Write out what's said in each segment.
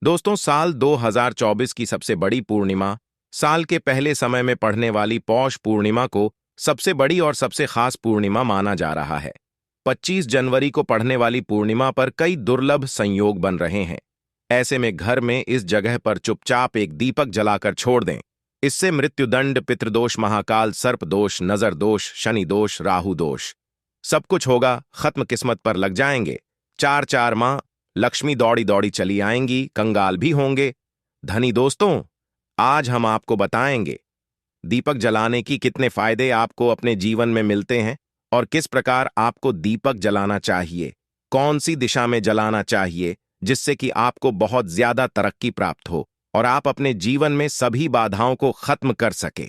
दोस्तों, साल 2024 की सबसे बड़ी पूर्णिमा, साल के पहले समय में पड़ने वाली पौष पूर्णिमा को सबसे बड़ी और सबसे खास पूर्णिमा माना जा रहा है। 25 जनवरी को पड़ने वाली पूर्णिमा पर कई दुर्लभ संयोग बन रहे हैं। ऐसे में घर में इस जगह पर चुपचाप एक दीपक जलाकर छोड़ दें। इससे मृत्युदंड, पितृदोष, महाकाल, सर्प दोष, नजर दोष, शनि दोष, राहु दोष सब कुछ होगा, खत्म, किस्मत पर लग जाएंगे। चार चार माह लक्ष्मी दौड़ी दौड़ी चली आएंगी, कंगाल भी होंगे धनी। दोस्तों, आज हम आपको बताएंगे दीपक जलाने की कितने फायदे आपको अपने जीवन में मिलते हैं और किस प्रकार आपको दीपक जलाना चाहिए, कौन सी दिशा में जलाना चाहिए जिससे कि आपको बहुत ज्यादा तरक्की प्राप्त हो और आप अपने जीवन में सभी बाधाओं को खत्म कर सके।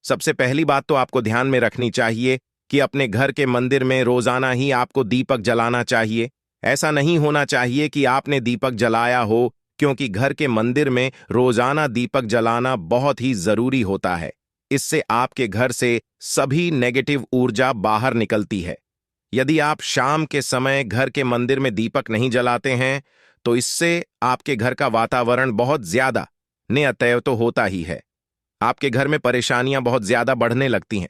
सबसे पहली बात तो आपको ध्यान में रखनी चाहिए कि अपने घर के मंदिर में रोजाना ही आपको दीपक जलाना चाहिए। ऐसा नहीं होना चाहिए कि आपने दीपक जलाया हो, क्योंकि घर के मंदिर में रोजाना दीपक जलाना बहुत ही जरूरी होता है। इससे आपके घर से सभी नेगेटिव ऊर्जा बाहर निकलती है। यदि आप शाम के समय घर के मंदिर में दीपक नहीं जलाते हैं तो इससे आपके घर का वातावरण बहुत ज्यादा नेअतैव तो होता ही है। आपके घर में परेशानियां बहुत ज्यादा बढ़ने लगती हैं।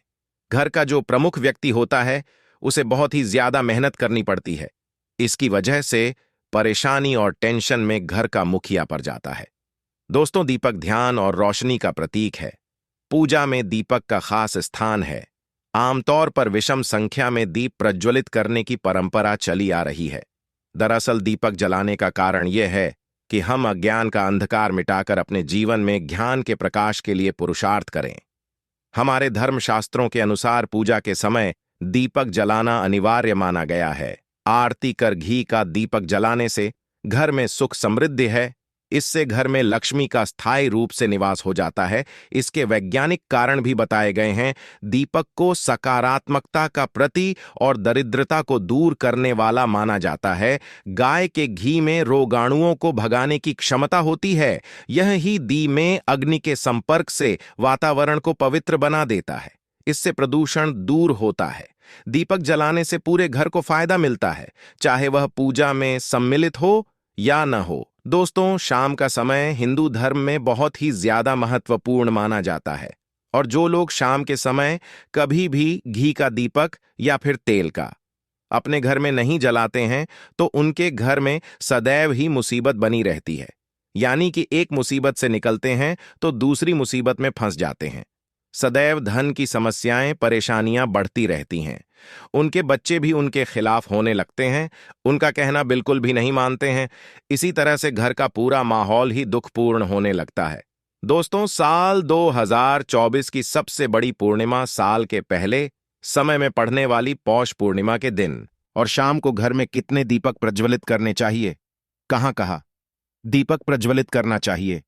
घर का जो प्रमुख व्यक्ति होता है उसे बहुत ही ज्यादा मेहनत करनी पड़ती है। इसकी वजह से परेशानी और टेंशन में घर का मुखिया पड़ जाता है। दोस्तों, दीपक ध्यान और रोशनी का प्रतीक है। पूजा में दीपक का खास स्थान है। आमतौर पर विषम संख्या में दीप प्रज्वलित करने की परंपरा चली आ रही है। दरअसल दीपक जलाने का कारण यह है कि हम अज्ञान का अंधकार मिटाकर अपने जीवन में ज्ञान के प्रकाश के लिए पुरुषार्थ करें। हमारे धर्मशास्त्रों के अनुसार पूजा के समय दीपक जलाना अनिवार्य माना गया है। आरती कर घी का दीपक जलाने से घर में सुख समृद्धि है। इससे घर में लक्ष्मी का स्थायी रूप से निवास हो जाता है। इसके वैज्ञानिक कारण भी बताए गए हैं। दीपक को सकारात्मकता का प्रतीक और दरिद्रता को दूर करने वाला माना जाता है। गाय के घी में रोगाणुओं को भगाने की क्षमता होती है। यह ही दी में अग्नि के संपर्क से वातावरण को पवित्र बना देता है। इससे प्रदूषण दूर होता है। दीपक जलाने से पूरे घर को फायदा मिलता है, चाहे वह पूजा में सम्मिलित हो या न हो। दोस्तों, शाम का समय हिंदू धर्म में बहुत ही ज्यादा महत्वपूर्ण माना जाता है और जो लोग शाम के समय कभी भी घी का दीपक या फिर तेल का अपने घर में नहीं जलाते हैं तो उनके घर में सदैव ही मुसीबत बनी रहती है। यानी कि एक मुसीबत से निकलते हैं तो दूसरी मुसीबत में फंस जाते हैं। सदैव धन की समस्याएं, परेशानियां बढ़ती रहती हैं। उनके बच्चे भी उनके खिलाफ होने लगते हैं, उनका कहना बिल्कुल भी नहीं मानते हैं। इसी तरह से घर का पूरा माहौल ही दुखपूर्ण होने लगता है। दोस्तों, साल 2024 की सबसे बड़ी पूर्णिमा साल के पहले समय में पड़ने वाली पौष पूर्णिमा के दिन और शाम को घर में कितने दीपक प्रज्वलित करने चाहिए, कहां कहां दीपक प्रज्वलित करना चाहिए,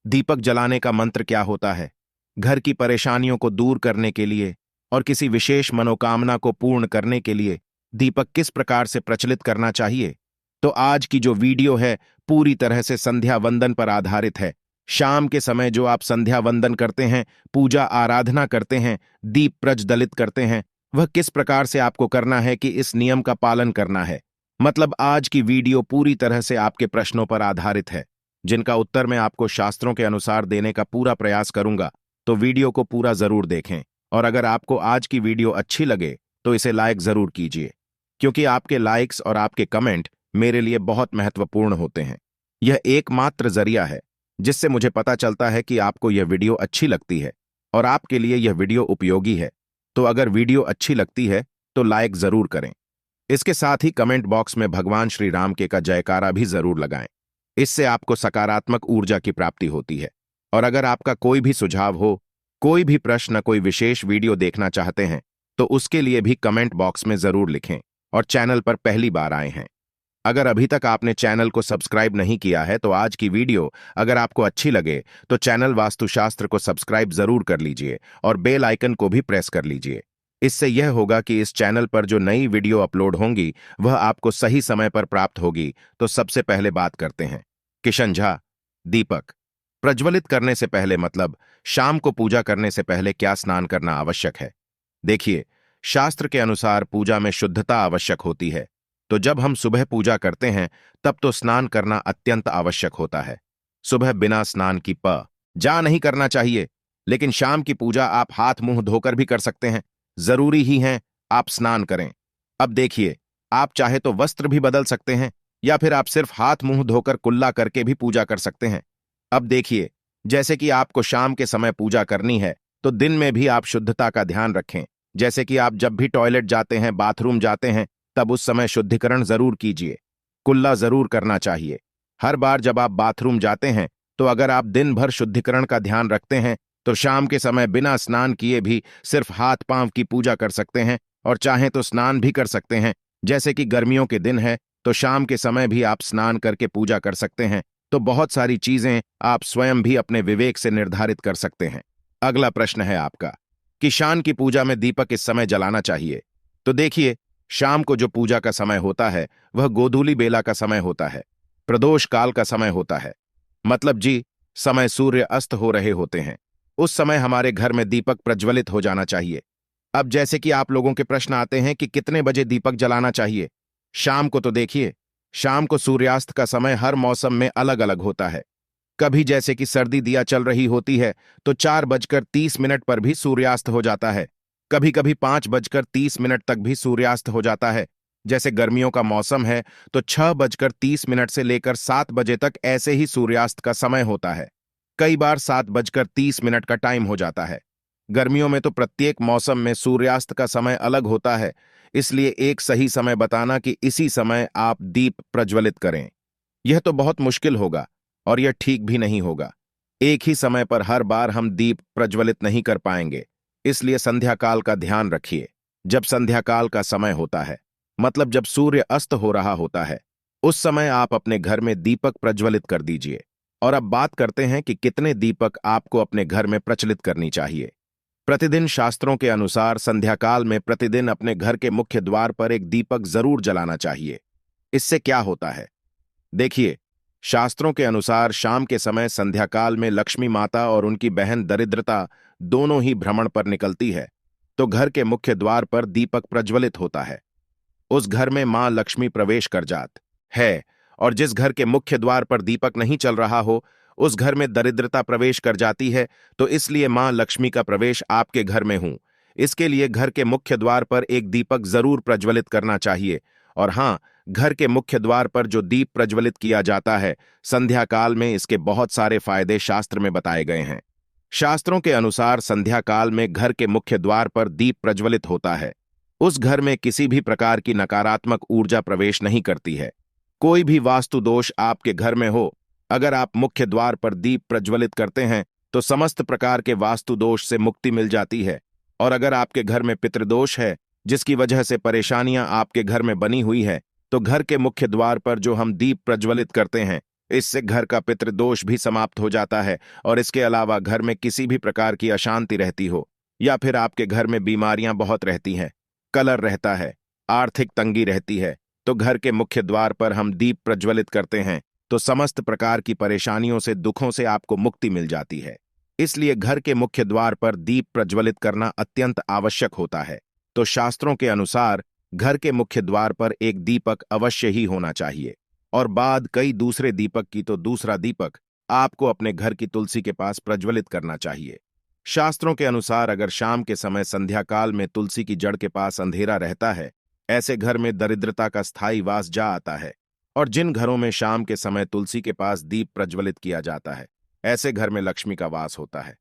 दीपक जलाने का मंत्र क्या होता है, घर की परेशानियों को दूर करने के लिए और किसी विशेष मनोकामना को पूर्ण करने के लिए दीपक किस प्रकार से प्रचलित करना चाहिए, तो आज की जो वीडियो है पूरी तरह से संध्या वंदन पर आधारित है। शाम के समय जो आप संध्या वंदन करते हैं, पूजा आराधना करते हैं, दीप प्रज्वलित करते हैं, वह किस प्रकार से आपको करना है कि इस नियम का पालन करना है। मतलब आज की वीडियो पूरी तरह से आपके प्रश्नों पर आधारित है, जिनका उत्तर मैं आपको शास्त्रों के अनुसार देने का पूरा प्रयास करूंगा। तो वीडियो को पूरा जरूर देखें और अगर आपको आज की वीडियो अच्छी लगे तो इसे लाइक जरूर कीजिए, क्योंकि आपके लाइक्स और आपके कमेंट मेरे लिए बहुत महत्वपूर्ण होते हैं। यह एकमात्र जरिया है जिससे मुझे पता चलता है कि आपको यह वीडियो अच्छी लगती है और आपके लिए यह वीडियो उपयोगी है। तो अगर वीडियो अच्छी लगती है तो लाइक जरूर करें। इसके साथ ही कमेंट बॉक्स में भगवान श्री राम के का जयकारा भी जरूर लगाएं। इससे आपको सकारात्मक ऊर्जा की प्राप्ति होती है। और अगर आपका कोई भी सुझाव हो, कोई भी प्रश्न, कोई विशेष वीडियो देखना चाहते हैं तो उसके लिए भी कमेंट बॉक्स में जरूर लिखें। और चैनल पर पहली बार आए हैं, अगर अभी तक आपने चैनल को सब्सक्राइब नहीं किया है तो आज की वीडियो अगर आपको अच्छी लगे तो चैनल वास्तुशास्त्र को सब्सक्राइब जरूर कर लीजिए और बेल आइकन को भी प्रेस कर लीजिए। इससे यह होगा कि इस चैनल पर जो नई वीडियो अपलोड होंगी वह आपको सही समय पर प्राप्त होगी। तो सबसे पहले बात करते हैं किशन झा, दीपक प्रज्वलित करने से पहले मतलब शाम को पूजा करने से पहले क्या स्नान करना आवश्यक है। देखिए, शास्त्र के अनुसार पूजा में शुद्धता आवश्यक होती है। तो जब हम सुबह पूजा करते हैं तब तो स्नान करना अत्यंत आवश्यक होता है। सुबह बिना स्नान की जा नहीं करना चाहिए, लेकिन शाम की पूजा आप हाथ मुंह धोकर भी कर सकते हैं। जरूरी ही है आप स्नान करें। अब देखिए, आप चाहे तो वस्त्र भी बदल सकते हैं या फिर आप सिर्फ हाथ मुंह धोकर कुल्ला करके भी पूजा कर सकते हैं। अब देखिए, जैसे कि आपको शाम के समय पूजा करनी है तो दिन में भी आप शुद्धता का ध्यान रखें। जैसे कि आप जब भी टॉयलेट जाते हैं, बाथरूम जाते हैं, तब उस समय शुद्धिकरण जरूर कीजिए। कुल्ला जरूर करना चाहिए। हर बार जब आप बाथरूम जाते हैं तो अगर आप दिन भर शुद्धिकरण का ध्यान रखते हैं तो शाम के समय बिना स्नान किए भी सिर्फ हाथ पांव की पूजा कर सकते हैं, और चाहें तो स्नान भी कर सकते हैं। जैसे कि गर्मियों के दिन है तो शाम के समय भी आप स्नान करके पूजा कर सकते हैं। तो बहुत सारी चीजें आप स्वयं भी अपने विवेक से निर्धारित कर सकते हैं। अगला प्रश्न है आपका कि शाम की पूजा में दीपक इस समय जलाना चाहिए। तो देखिए, शाम को जो पूजा का समय होता है वह गोधूली बेला का समय होता है, प्रदोष काल का समय होता है। मतलब जी, समय सूर्य अस्त हो रहे होते हैं। उस समय हमारे घर में दीपक प्रज्वलित हो जाना चाहिए। अब जैसे कि आप लोगों के प्रश्न आते हैं कि कितने बजे दीपक जलाना चाहिए। शाम को तो देखिए, शाम को सूर्यास्त का समय हर मौसम में अलग अलग होता है। कभी जैसे कि सर्दी दिया चल रही होती है तो 4:30 पर भी सूर्यास्त हो जाता है। कभी कभी 5:30 तक भी सूर्यास्त हो जाता है। जैसे गर्मियों का मौसम है तो 6:30 से लेकर 7 बजे तक ऐसे ही सूर्यास्त का समय होता है। कई बार 7:30 का टाइम हो जाता है। गर्मियों में तो प्रत्येक मौसम में सूर्यास्त का समय अलग होता है, इसलिए एक सही समय बताना कि इसी समय आप दीप प्रज्वलित करें, यह तो बहुत मुश्किल होगा और यह ठीक भी नहीं होगा। एक ही समय पर हर बार हम दीप प्रज्वलित नहीं कर पाएंगे, इसलिए संध्या काल का ध्यान रखिए। जब संध्या काल का समय होता है, मतलब जब सूर्य अस्त हो रहा होता है, उस समय आप अपने घर में दीपक प्रज्वलित कर दीजिए। और अब बात करते हैं कि कितने दीपक आपको अपने घर में प्रचलित करनी चाहिए। प्रतिदिन शास्त्रों के अनुसार संध्याकाल में प्रतिदिन अपने घर के मुख्य द्वार पर एक दीपक जरूर जलाना चाहिए। इससे क्या होता है? देखिए, शास्त्रों के अनुसार शाम के समय संध्याकाल में लक्ष्मी माता और उनकी बहन दरिद्रता दोनों ही भ्रमण पर निकलती है, तो घर के मुख्य द्वार पर दीपक प्रज्वलित होता है। उस घर में मां लक्ष्मी प्रवेश कर जात है, और जिस घर के मुख्य द्वार पर दीपक नहीं चल रहा हो उस घर में दरिद्रता प्रवेश कर जाती है। तो इसलिए मां लक्ष्मी का प्रवेश आपके घर में हूं, इसके लिए घर के मुख्य द्वार पर एक दीपक जरूर प्रज्वलित करना चाहिए। और हां, घर के मुख्य द्वार पर जो दीप प्रज्वलित किया जाता है संध्या काल में, इसके बहुत सारे फायदे शास्त्र में बताए गए हैं। शास्त्रों के अनुसार संध्या काल में घर के मुख्य द्वार पर दीप प्रज्वलित होता है, उस घर में किसी भी प्रकार की नकारात्मक ऊर्जा प्रवेश नहीं करती है। कोई भी वास्तु दोष आपके घर में हो, अगर आप मुख्य द्वार पर दीप प्रज्वलित करते हैं तो समस्त प्रकार के वास्तु दोष से मुक्ति मिल जाती है। और अगर आपके घर में पितृदोष है, जिसकी वजह से परेशानियां आपके घर में बनी हुई है, तो घर के मुख्य द्वार पर जो हम दीप प्रज्वलित करते हैं, इससे घर का पितृदोष भी समाप्त हो जाता है। और इसके अलावा घर में किसी भी प्रकार की अशांति रहती हो या फिर आपके घर में बीमारियां बहुत रहती हैं, कलर रहता है, आर्थिक तंगी रहती है, तो घर के मुख्य द्वार पर हम दीप प्रज्वलित करते हैं तो समस्त प्रकार की परेशानियों से, दुखों से आपको मुक्ति मिल जाती है। इसलिए घर के मुख्य द्वार पर दीप प्रज्वलित करना अत्यंत आवश्यक होता है। तो शास्त्रों के अनुसार घर के मुख्य द्वार पर एक दीपक अवश्य ही होना चाहिए, और बाद कई दूसरे दीपक की तो दूसरा दीपक आपको अपने घर की तुलसी के पास प्रज्वलित करना चाहिए। शास्त्रों के अनुसार अगर शाम के समय संध्या काल में तुलसी की जड़ के पास अंधेरा रहता है, ऐसे घर में दरिद्रता का स्थायी वास जा आता है। और जिन घरों में शाम के समय तुलसी के पास दीप प्रज्वलित किया जाता है, ऐसे घर में लक्ष्मी का वास होता है।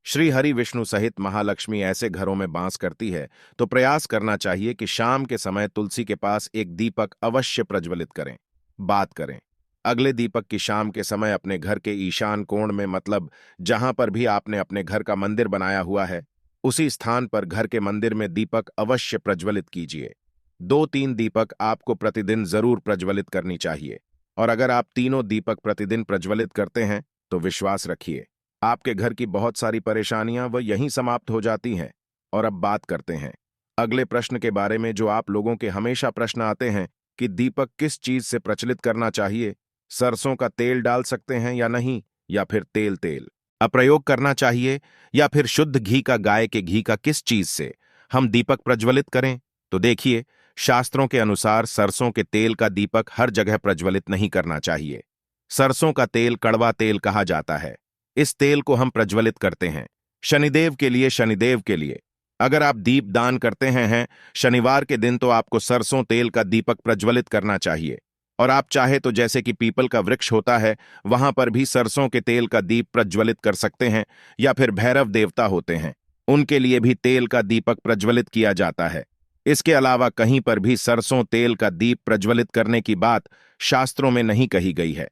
श्री हरि विष्णु सहित महालक्ष्मी ऐसे घरों में वास करती है, तो प्रयास करना चाहिए कि शाम के समय तुलसी के पास एक दीपक अवश्य प्रज्वलित करें। बात करें अगले दीपक की, शाम के समय अपने घर के ईशान कोण में, मतलब जहां पर भी आपने अपने घर का मंदिर बनाया हुआ है, उसी स्थान पर घर के मंदिर में दीपक अवश्य प्रज्वलित कीजिए। 2-3 दीपक आपको प्रतिदिन जरूर प्रज्वलित करनी चाहिए। और अगर आप तीनों दीपक प्रतिदिन प्रज्वलित करते हैं तो विश्वास रखिए, आपके घर की बहुत सारी परेशानियां वह यहीं समाप्त हो जाती हैं। और अब बात करते हैं अगले प्रश्न के बारे में, जो आप लोगों के हमेशा प्रश्न आते हैं कि दीपक किस चीज से प्रचलित करना चाहिए। सरसों का तेल डाल सकते हैं या नहीं, या फिर तेल तेल अप्रयोग करना चाहिए, या फिर शुद्ध घी का, गाय के घी का, किस चीज से हम दीपक प्रज्वलित करें। तो देखिए, शास्त्रों के अनुसार सरसों के तेल का दीपक हर जगह प्रज्वलित नहीं करना चाहिए। सरसों का तेल कड़वा तेल कहा जाता है। इस तेल को हम प्रज्वलित करते हैं शनिदेव के लिए, शनिदेव के लिए। अगर आप दीप दान करते हैं शनिवार के दिन, तो आपको सरसों तेल का दीपक प्रज्वलित करना चाहिए। और आप चाहे तो जैसे कि पीपल का वृक्ष होता है, वहां पर भी सरसों के तेल का दीप प्रज्वलित कर सकते हैं, या फिर भैरव देवता होते हैं, उनके लिए भी तेल का दीपक प्रज्वलित किया जाता है। इसके अलावा कहीं पर भी सरसों तेल का दीप प्रज्वलित करने की बात शास्त्रों में नहीं कही गई है।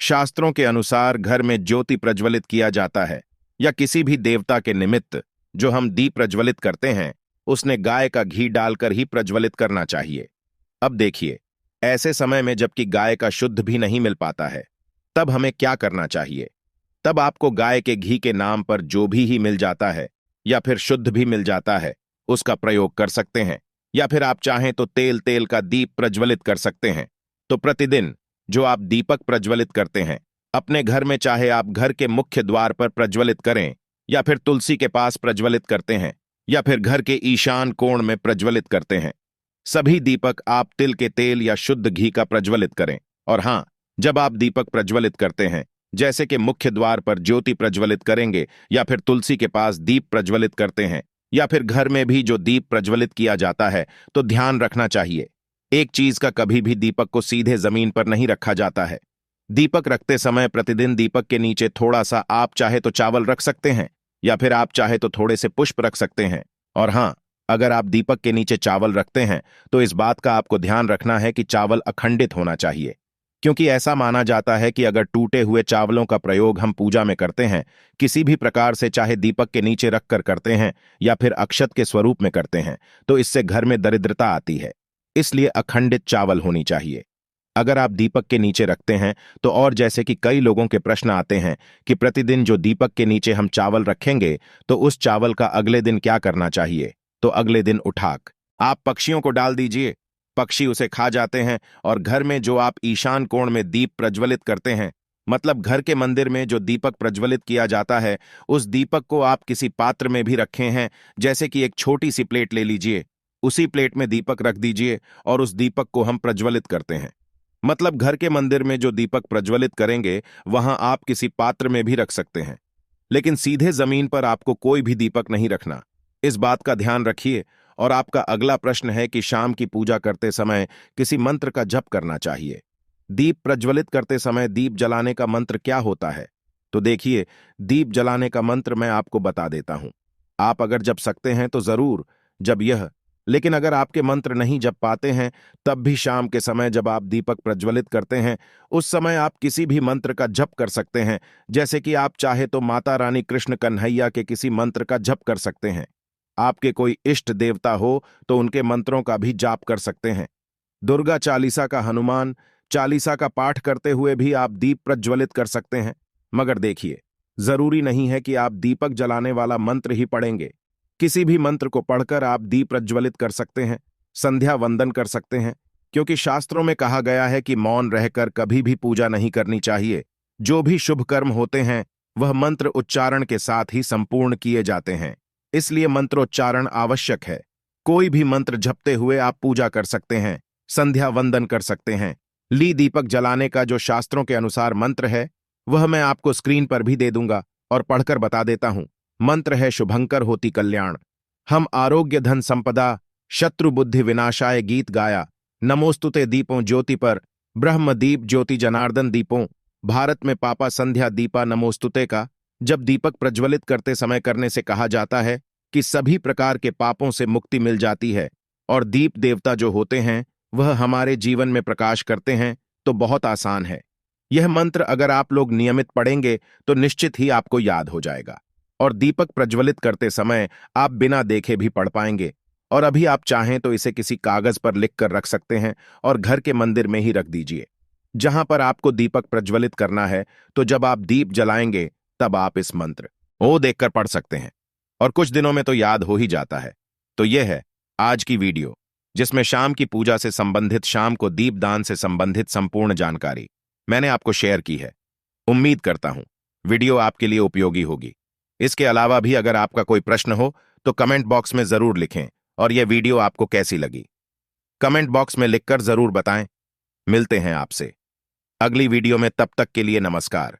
शास्त्रों के अनुसार घर में ज्योति प्रज्वलित किया जाता है या किसी भी देवता के निमित्त जो हम दीप प्रज्वलित करते हैं, उसने गाय का घी डालकर ही प्रज्वलित करना चाहिए। अब देखिए, ऐसे समय में जबकि गाय का शुद्ध भी नहीं मिल पाता है, तब हमें क्या करना चाहिए? तब आपको गाय के घी के नाम पर जो भी ही मिल जाता है या फिर शुद्ध भी मिल जाता है, उसका प्रयोग कर सकते हैं। या फिर आप चाहें तो तेल का दीप प्रज्वलित कर सकते हैं। तो प्रतिदिन जो आप दीपक प्रज्वलित करते हैं, अपने घर में चाहे आप घर के मुख्य द्वार पर प्रज्वलित करें, या फिर तुलसी के पास प्रज्वलित करते हैं, या फिर घर के ईशान कोण में प्रज्वलित करते हैं, सभी दीपक आप तिल के तेल या शुद्ध घी का प्रज्वलित करें। और हां, जब आप दीपक प्रज्वलित करते हैं, जैसे कि मुख्य द्वार पर ज्योति प्रज्वलित करेंगे, या फिर तुलसी के पास दीप प्रज्वलित करते हैं, या फिर घर में भी जो दीप प्रज्वलित किया जाता है, तो ध्यान रखना चाहिए, एक चीज का कभी भी दीपक को सीधे जमीन पर नहीं रखा जाता है। दीपक रखते समय प्रतिदिन दीपक के नीचे थोड़ा सा आप चाहे तो चावल रख सकते हैं, या फिर आप चाहे तो थोड़े से पुष्प रख सकते हैं। और हां, अगर आप दीपक के नीचे चावल रखते हैं, तो इस बात का आपको ध्यान रखना है कि चावल अखंडित होना चाहिए, क्योंकि ऐसा माना जाता है कि अगर टूटे हुए चावलों का प्रयोग हम पूजा में करते हैं, किसी भी प्रकार से, चाहे दीपक के नीचे रखकर करते हैं या फिर अक्षत के स्वरूप में करते हैं, तो इससे घर में दरिद्रता आती है। इसलिए अखंडित चावल होनी चाहिए अगर आप दीपक के नीचे रखते हैं तो। और जैसे कि कई लोगों के प्रश्न आते हैं कि प्रतिदिन जो दीपक के नीचे हम चावल रखेंगे, तो उस चावल का अगले दिन क्या करना चाहिए? तो अगले दिन उठाक आप पक्षियों को डाल दीजिए, पक्षी उसे खा जाते हैं। और घर में जो आप ईशान कोण में दीप प्रज्वलित करते हैं, मतलब घर के मंदिर में जो दीपक प्रज्वलित किया जाता है, उस दीपक को आप किसी पात्र में भी रखे हैं, जैसे कि एक छोटी सी प्लेट ले लीजिए, उसी प्लेट में दीपक रख दीजिए और उस दीपक को हम प्रज्वलित करते हैं। मतलब घर के मंदिर में जो दीपक प्रज्वलित करेंगे, वहां आप किसी पात्र में भी रख सकते हैं, लेकिन सीधे जमीन पर आपको कोई भी दीपक नहीं रखना। इस बात का ध्यान रखिए। और आपका अगला प्रश्न है कि शाम की पूजा करते समय किसी मंत्र का जप करना चाहिए। दीप प्रज्वलित करते समय दीप जलाने का मंत्र क्या होता है? तो देखिए, दीप जलाने का मंत्र मैं आपको बता देता हूं। आप अगर जप सकते हैं तो जरूर जब यह, लेकिन अगर आपके मंत्र नहीं जप पाते हैं, तब भी शाम के समय जब आप दीपक प्रज्वलित करते हैं, उस समय आप किसी भी मंत्र का जप कर सकते हैं। जैसे कि आप चाहे तो माता रानी कृष्ण कन्हैया के किसी मंत्र का जप कर सकते हैं। आपके कोई इष्ट देवता हो तो उनके मंत्रों का भी जाप कर सकते हैं। दुर्गा चालीसा का, हनुमान चालीसा का पाठ करते हुए भी आप दीप प्रज्वलित कर सकते हैं। मगर देखिए, जरूरी नहीं है कि आप दीपक जलाने वाला मंत्र ही पढ़ेंगे। किसी भी मंत्र को पढ़कर आप दीप प्रज्वलित कर सकते हैं, संध्या वंदन कर सकते हैं, क्योंकि शास्त्रों में कहा गया है कि मौन रहकर कभी भी पूजा नहीं करनी चाहिए। जो भी शुभ कर्म होते हैं, वह मंत्र उच्चारण के साथ ही संपूर्ण किए जाते हैं, इसलिए मंत्रोच्चारण आवश्यक है। कोई भी मंत्र जपते हुए आप पूजा कर सकते हैं, संध्या वंदन कर सकते हैं। ली दीपक जलाने का जो शास्त्रों के अनुसार मंत्र है, वह मैं आपको स्क्रीन पर भी दे दूंगा और पढ़कर बता देता हूं। मंत्र है शुभंकर होती कल्याण, हम आरोग्य धन संपदा, शत्रु बुद्धि विनाशाय गीत गाया, नमोस्तुते दीपों ज्योति पर, ब्रह्म दीप ज्योति जनार्दन दीपों, भारत में पापा संध्या दीपा नमोस्तुते का जब दीपक प्रज्वलित करते समय करने से कहा जाता है कि सभी प्रकार के पापों से मुक्ति मिल जाती है और दीप देवता जो होते हैं वह हमारे जीवन में प्रकाश करते हैं। तो बहुत आसान है। यह मंत्र अगर आप लोग नियमित पढ़ेंगे तो निश्चित ही आपको याद हो जाएगा और दीपक प्रज्वलित करते समय आप बिना देखे भी पढ़ पाएंगे। और अभी आप चाहें तो इसे किसी कागज पर लिखकर रख सकते हैं और घर के मंदिर में ही रख दीजिए जहां पर आपको दीपक प्रज्वलित करना है। तो जब आप दीप जलाएंगे तब आप इस मंत्र ओ देखकर पढ़ सकते हैं और कुछ दिनों में तो याद हो ही जाता है। तो यह है आज की वीडियो, जिसमें शाम की पूजा से संबंधित, शाम को दीपदान से संबंधित संपूर्ण जानकारी मैंने आपको शेयर की है। उम्मीद करता हूं वीडियो आपके लिए उपयोगी होगी। इसके अलावा भी अगर आपका कोई प्रश्न हो तो कमेंट बॉक्स में जरूर लिखें और यह वीडियो आपको कैसी लगी कमेंट बॉक्स में लिखकर जरूर बताएं। मिलते हैं आपसे अगली वीडियो में, तब तक के लिए नमस्कार।